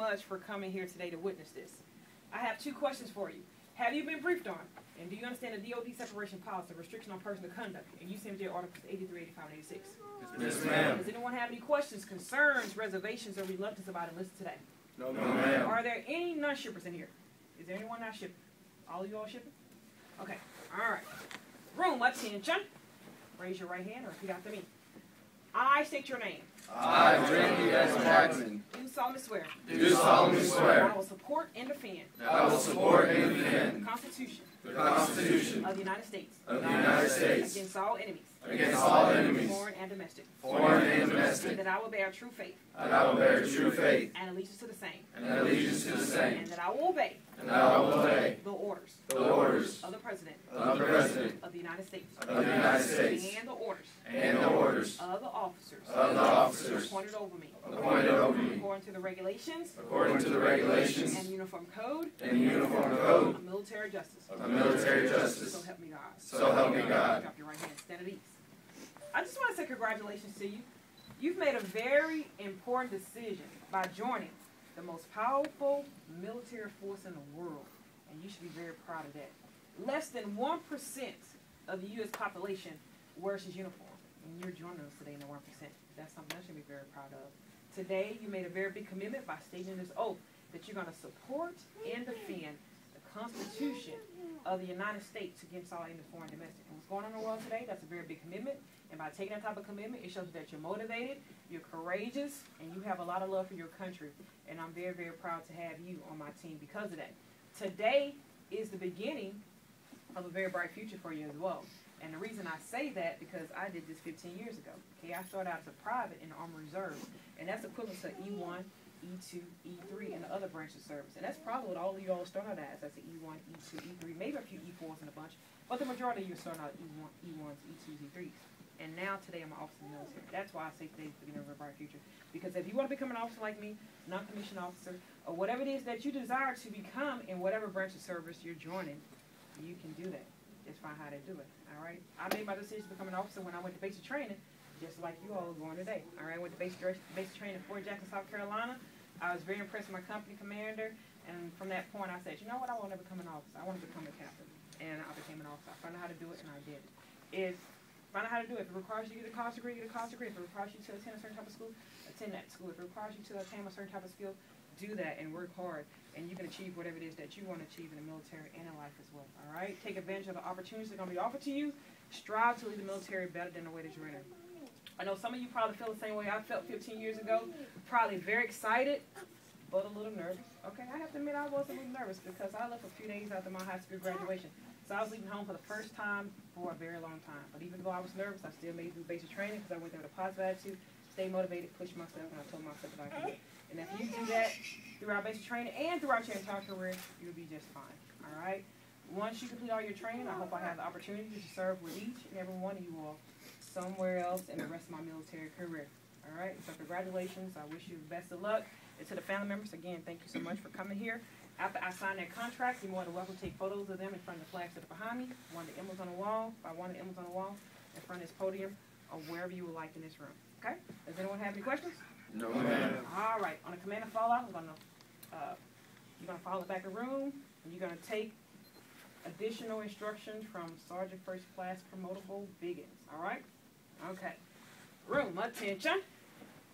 much for coming here today to witness this. I have 2 questions for you. Have you been briefed on? And do you understand the DOD separation policy, restriction on personal conduct, and UCMJ Articles 83, 85, and 86? Yes, ma'am. Does anyone have any questions, concerns, reservations, or reluctance about it listed today? No, ma'am. Are there any non-shippers in here? Is there anyone not shipping? All of you all shipping? Okay. All right. Room, attention. Raise your right hand or repeat after me. I state your name. I, Randy S. Jackson, Do solemnly swear. do solemnly swear I will support and defend that I will support and defend the Constitution the Constitution of the United States of the United States against all enemies, against all enemies, foreign and domestic, foreign and domestic, and that I will bear true faith that I will bear true faith and allegiance to the same, and allegiance to the same, and that I will obey and that I will obey the orders the orders of the President of the President of the United States of the United States and the orders and the orders of the officers of the officers appointed over me appointed over me according to the regulations according to the regulations and uniform code and uniform code of military justice. of military justice. So help me God. So help me God. Drop your right hand. Stand at ease. I just want to say congratulations to you. You've made a very important decision by joining the most powerful military force in the world, and you should be very proud of that. Less than 1% of the U.S. population wears his uniform, and you're joining us today in the 1%. That's something I should be very proud of. Today, you made a very big commitment by stating this oath that you're going to support and defend the Constitution of the United States against all enemies, foreign and domestic. And what's going on in the world today, that's a very big commitment. And by taking that type of commitment, it shows that you're motivated, you're courageous, and you have a lot of love for your country. And I'm very, very proud to have you on my team because of that. Today is the beginning of a very bright future for you as well. And the reason I say that, because I did this 15 years ago. Okay, I started out as a private in the Army Reserve, and that's equivalent to E1, E2, E3, and the other branch of service. And that's probably what all of you all started out as. That's an E1, E2, E3, maybe a few E4s in a bunch, but the majority of you started out E1s, E2s, E3s. And now today I'm an officer in the military. That's why I say today's the beginning of a bright future. Because if you want to become an officer like me, non-commissioned officer, or whatever it is that you desire to become in whatever branch of service you're joining, you can do that. Just find how to do it. All right. I made my decision to become an officer when I went to basic training, just like you all are going today. All right. I went to basic training in Fort Jackson, South Carolina. I was very impressed with my company commander, and from that point I said, you know what, I want to become an officer. I want to become a captain, and I became an officer. I found out how to do it, and I did it. Find out how to do it. If it requires you to get a college degree, get a college degree. If it requires you to attend a certain type of school, attend that school. If it requires you to attain a certain type of skill, do that and work hard, and you can achieve whatever it is that you want to achieve in the military and in life as well. All right? Take advantage of the opportunities that are going to be offered to you. Strive to leave the military better than the way that you're in it. I know some of you probably feel the same way I felt 15 years ago. Probably very excited, but a little nervous. Okay, I have to admit I was a little nervous because I left a few days after my high school graduation. So I was leaving home for the first time for a very long time. But even though I was nervous, I still made it through basic training because I went there with a positive attitude, stay motivated, push myself, and I told myself that I could do it. And if you do that throughout basic training and throughout your entire career, you'll be just fine. All right? Once you complete all your training, I hope I have the opportunity to serve with each and every one of you all somewhere else in the rest of my military career. All right? So congratulations. I wish you the best of luck. And to the family members, again, thank you so much for coming here. After I sign that contract, you're more than welcome to take photos of them in front of the flags that are behind me, one of the emblems on the wall, by one of the emblems on the wall, in front of this podium, or wherever you would like in this room. Okay? Does anyone have any questions? No, ma'am. All right. On the command of fallout, you're gonna follow the back of the room, and you're gonna take additional instructions from Sergeant First Class Promotable Biggins. All right? Okay. Room, attention.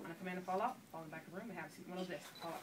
On the command of fallout, follow the back of the room and have a seat one of this. Fallout.